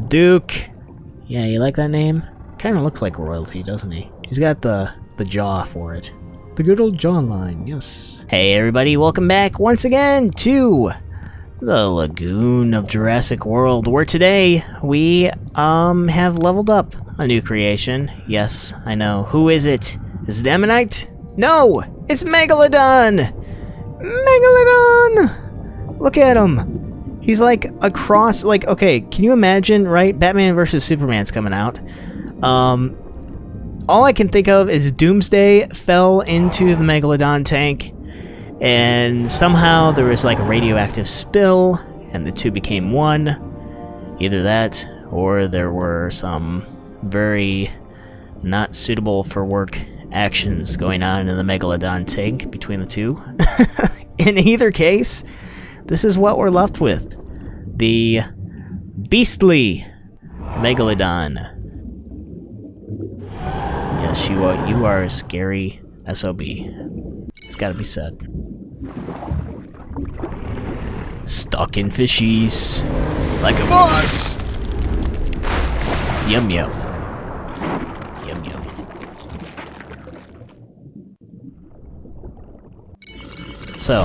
Duke. Yeah, you like that name? Kind of looks like royalty, doesn't he? He's got the jaw for it. The good old jawline, yes. Hey everybody, welcome back once again to the Lagoon of Jurassic World, where today we have leveled up a new creation. Yes, I know. Who is it? Is it Ammonite? No! It's Megalodon! Megalodon! Look at him! He's like a cross, like, okay, can you imagine, right? Batman vs. Superman's coming out. All I can think of is Doomsday fell into the Megalodon tank, and somehow there was like a radioactive spill, and the two became one. Either that, or there were some very not suitable for work actions going on in the Megalodon tank between the two. In either case, this is what we're left with. The beastly Megalodon. Yes, you are a scary SOB. It's gotta be said. Stuck in fishies. Like a boss! Yum yum. Yum yum. So,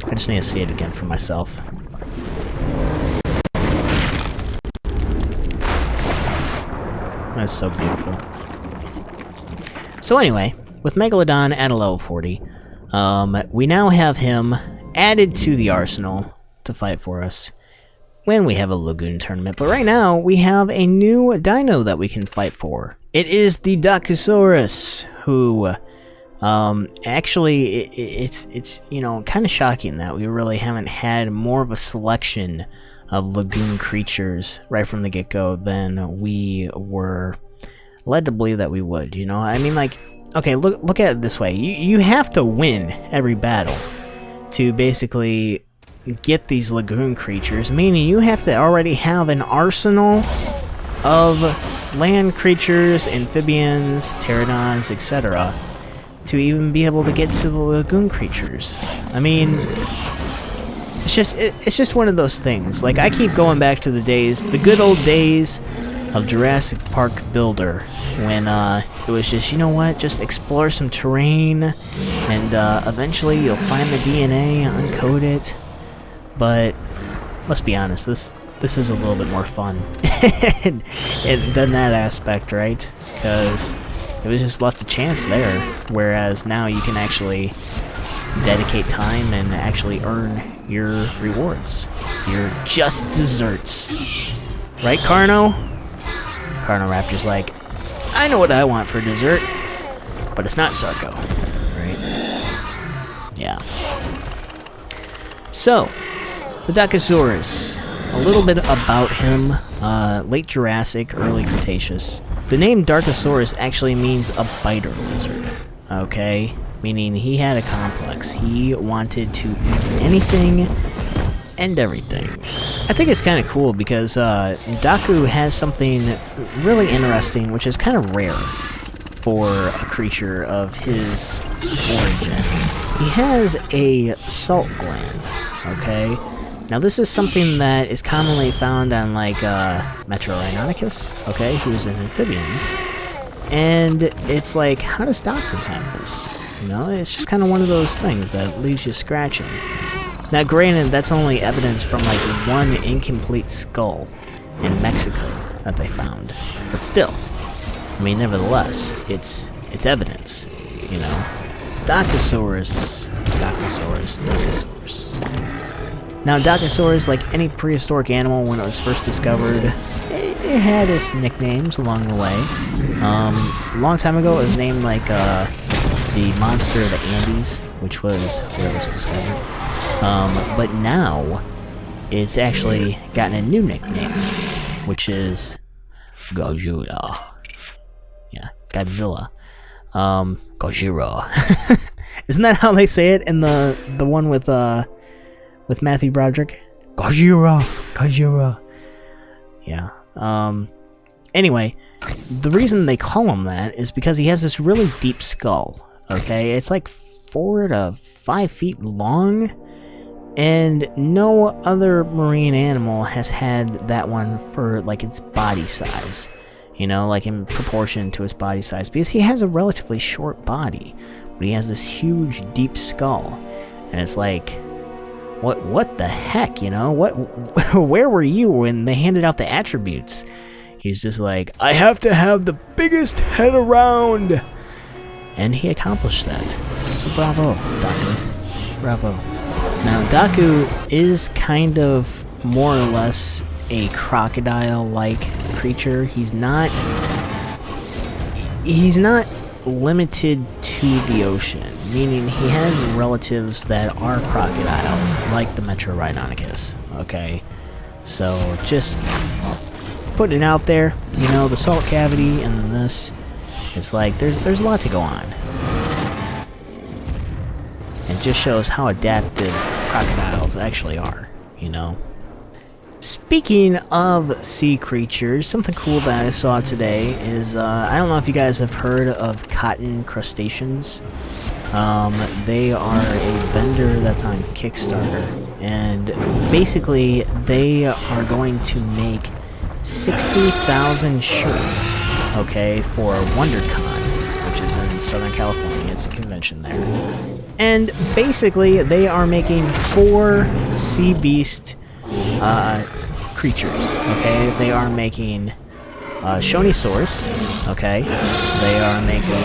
I just need to see it again for myself. That's so beautiful. So anyway, with Megalodon at a level 40, we now have him added to the arsenal to fight for us when we have a Lagoon tournament. But right now, we have a new dino that we can fight for. It is the Dakosaurus, who... actually, it's you know, kind of shocking that we really haven't had more of a selection of Lagoon creatures right from the get-go than we were led to believe that we would, you know? I mean, like, okay, look at it this way. You have to win every battle to basically get these Lagoon creatures, meaning you have to already have an arsenal of land creatures, amphibians, pterodons, etc., to even be able to get to the Lagoon creatures. I mean, it's just one of those things. Like, I keep going back to the good old days of Jurassic Park Builder, when it was just, you know what, just explore some terrain, and eventually you'll find the DNA, uncode it. But let's be honest, this is a little bit more fun than that aspect, right? Because it was just left to chance there, whereas now you can actually dedicate time and actually earn your rewards. Your just desserts. Right, Carno? Carnoraptor's like, I know what I want for dessert, but it's not Sarco. Right? Yeah. So, the Dakosaurus. A little bit about him. Late Jurassic, early Cretaceous. The name Dakosaurus actually means a biter lizard. Okay? Meaning he had a complex. He wanted to eat anything and everything. I think it's kind of cool because Daku has something really interesting, which is kind of rare for a creature of his origin. He has a salt gland, okay? Now this is something that is commonly found on like Metrorhinonicus, okay, who's an amphibian. And it's like, how does Daku have this? You know, it's just kind of one of those things that leaves you scratching. Now granted, that's only evidence from like one incomplete skull in Mexico that they found. But still, I mean, nevertheless, it's evidence, you know. Dakosaurus. Now Dakosaurus, like any prehistoric animal when it was first discovered, it had its nicknames along the way. A long time ago it was named like the monster of the Andes, which was where it was discovered. But now it's actually gotten a new nickname, which is Godzilla. Yeah, Godzilla. Gojira. Isn't that how they say it in the one with Matthew Broderick? Gojira. Yeah. Anyway, the reason they call him that is because he has this really deep skull. Okay, it's like 4 to 5 feet long, And no other marine animal has had that one for like its body size, you know, like in proportion to its body size, because he has a relatively short body, but he has this huge deep skull. And it's like, what the heck, you know? Where were you when they handed out the attributes? He's just like, I have to have the biggest head around. And he accomplished that. So bravo, Daku. Bravo. Now, Daku is kind of more or less a crocodile-like creature. He's not limited to the ocean, meaning he has relatives that are crocodiles, like the Metrorhinonicus, okay? So, just putting it out there, you know, the salt cavity and then this, it's like, there's a lot to go on. It just shows how adaptive crocodiles actually are, you know? Speaking of sea creatures, something cool that I saw today is, I don't know if you guys have heard of cotton crustaceans. They are a vendor that's on Kickstarter, and basically they are going to make 60,000 shirts, okay, for WonderCon, which is in Southern California. It's a convention there. And basically, they are making 4 sea beast creatures, okay? They are making Shonisaurus, okay? They are making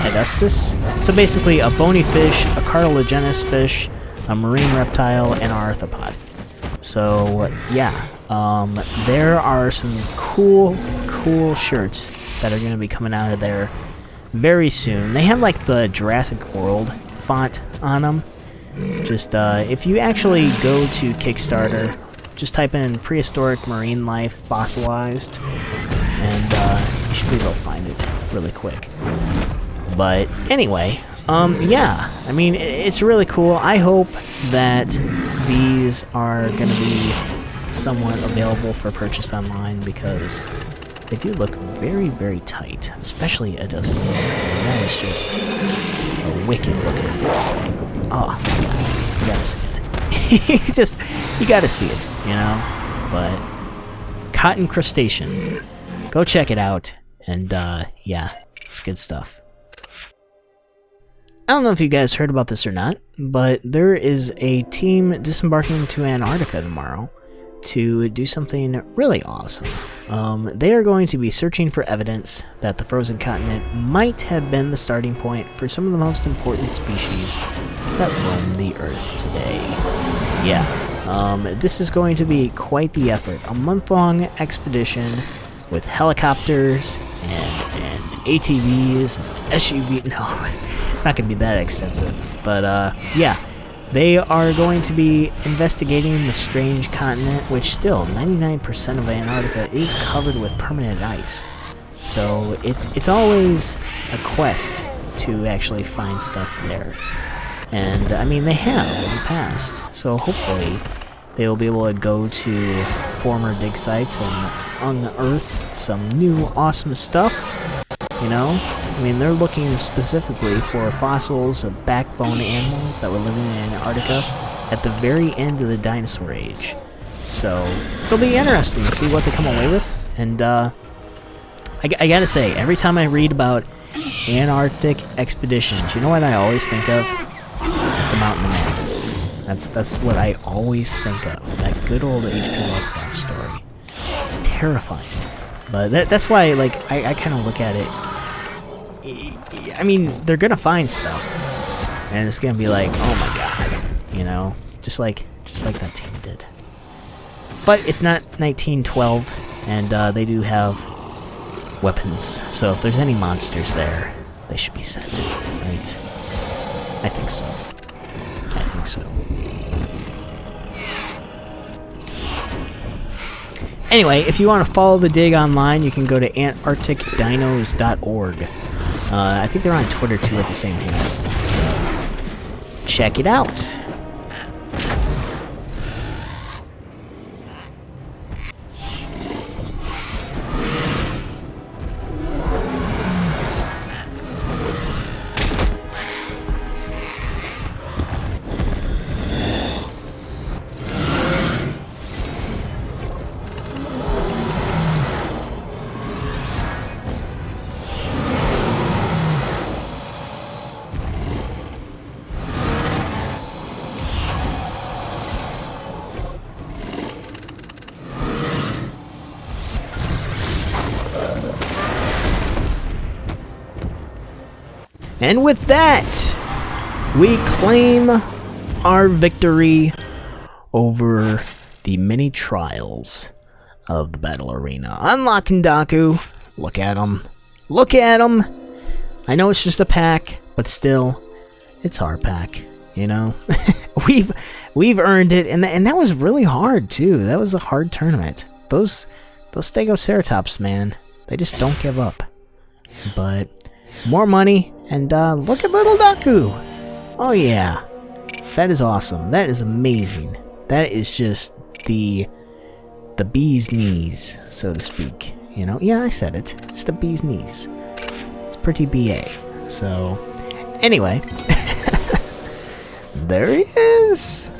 Edustus. So basically, a bony fish, a cartilaginous fish, a marine reptile, and an arthropod. So, yeah. There are some cool shirts that are going to be coming out of there very soon. They have, like, the Jurassic World font on them. Just if you actually go to Kickstarter, just type in prehistoric marine life fossilized, and you should be able to find it really quick. But anyway, yeah, I mean, it's really cool. I hope that these are going to be somewhat available for purchase online, because they do look very, very tight, especially Edustus. That is just a wicked looking. Oh my god, you gotta see it. you gotta see it, you know? But cotton crustacean, go check it out, and yeah, it's good stuff. I don't know if you guys heard about this or not, but there is a team disembarking to Antarctica tomorrow to do something really awesome. They are going to be searching for evidence that the frozen continent might have been the starting point for some of the most important species that roam the Earth today. Yeah, this is going to be quite the effort. A month-long expedition with helicopters and ATVs, and SUV. No, it's not going to be that extensive. But yeah. They are going to be investigating the strange continent, which still, 99% of Antarctica is covered with permanent ice. So it's always a quest to actually find stuff there. And, I mean, they have in the past. So hopefully they will be able to go to former dig sites and unearth some new awesome stuff, you know? I mean, they're looking specifically for fossils of backbone animals that were living in Antarctica at the very end of the dinosaur age. So, it'll be interesting to see what they come away with. And, I gotta say, every time I read about Antarctic expeditions, you know what I always think of? The Mountain Madness. That's what I always think of. That good old H.P. Lovecraft story. It's terrifying. But that's why, like, I kind of look at it. I mean, they're gonna find stuff, and it's gonna be like, oh my god, you know, just like that team did. But it's not 1912, and they do have weapons, so if there's any monsters there, they should be sent, right? I think so. I think so. Anyway, if you want to follow the dig online, you can go to antarcticdinos.org. I think they're on Twitter too at the same handle, so check it out. And with that, we claim our victory over the many trials of the battle arena. Unlocking Daku. Look at him. Look at him. I know it's just a pack, but still, it's our pack. You know, we've earned it, and that was really hard too. That was a hard tournament. Those Stegoceratops, man, they just don't give up. But more money, and look at little Daku. Oh yeah, that is awesome. That is amazing. That is just the bee's knees, so to speak. You know, yeah, I said it. It's the bee's knees. It's pretty BA. So anyway. There he is!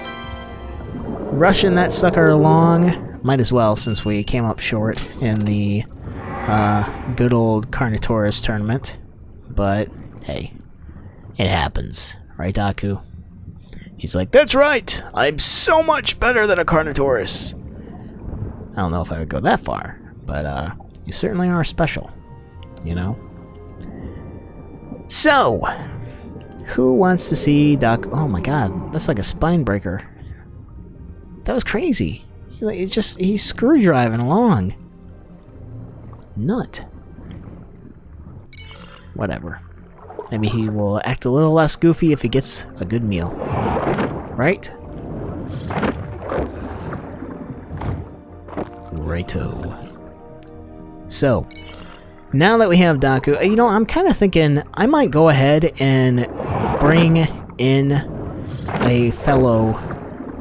Rushing that sucker along. Might as well, since we came up short in the good old Carnotaurus tournament. But, hey, it happens. Right, Daku? He's like, that's right! I'm so much better than a Carnotaurus! I don't know if I would go that far, but you certainly are special. You know? So, who wants to see Doc? Oh my god, that's like a spine breaker. That was crazy. He's screw driving along. Nut. Whatever. Maybe he will act a little less goofy if he gets a good meal. Right? Righto. So, now that we have Daku, you know, I'm kind of thinking I might go ahead and bring in a fellow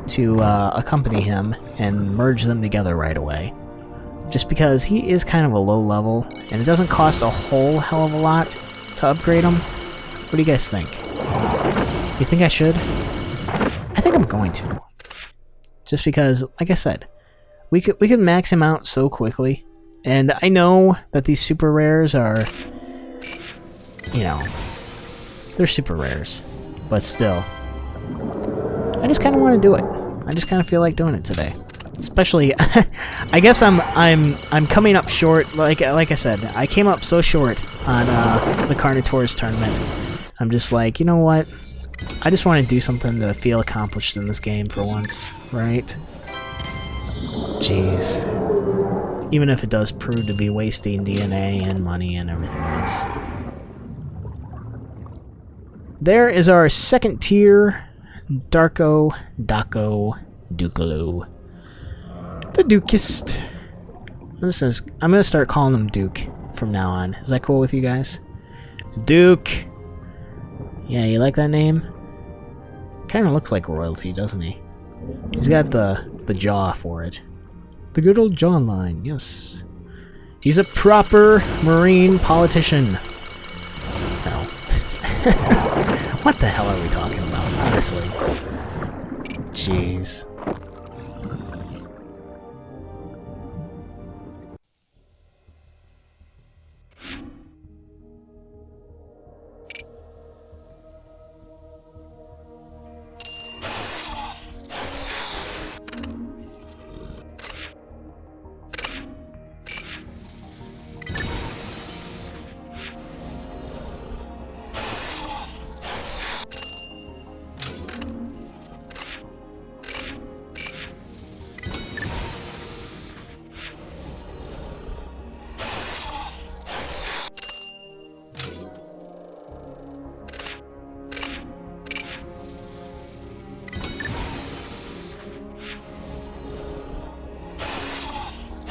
to accompany him and merge them together right away. Just because he is kind of a low level, and it doesn't cost a whole hell of a lot to upgrade him. What do you guys think? You think I should? I think I'm going to. Just because, like I said, we could max him out so quickly. And I know that these super rares are, you know, they're super rares, but still, I just kind of want to do it. I just kind of feel like doing it today. Especially, I guess I'm coming up short. Like I said, I came up so short on the Carnotaurus tournament. I'm just like, you know what? I just want to do something to feel accomplished in this game for once, right? Jeez. Even if it does prove to be wasting DNA and money and everything else. There is our second tier, Dakosaurus. The Dukist. I'm gonna start calling him Duke from now on. Is that cool with you guys? Duke. Yeah, you like that name? Kind of looks like royalty, doesn't he? He's got the jaw for it. The good old jawline, yes. He's a proper marine politician. No. What the hell are we talking about, honestly? Jeez.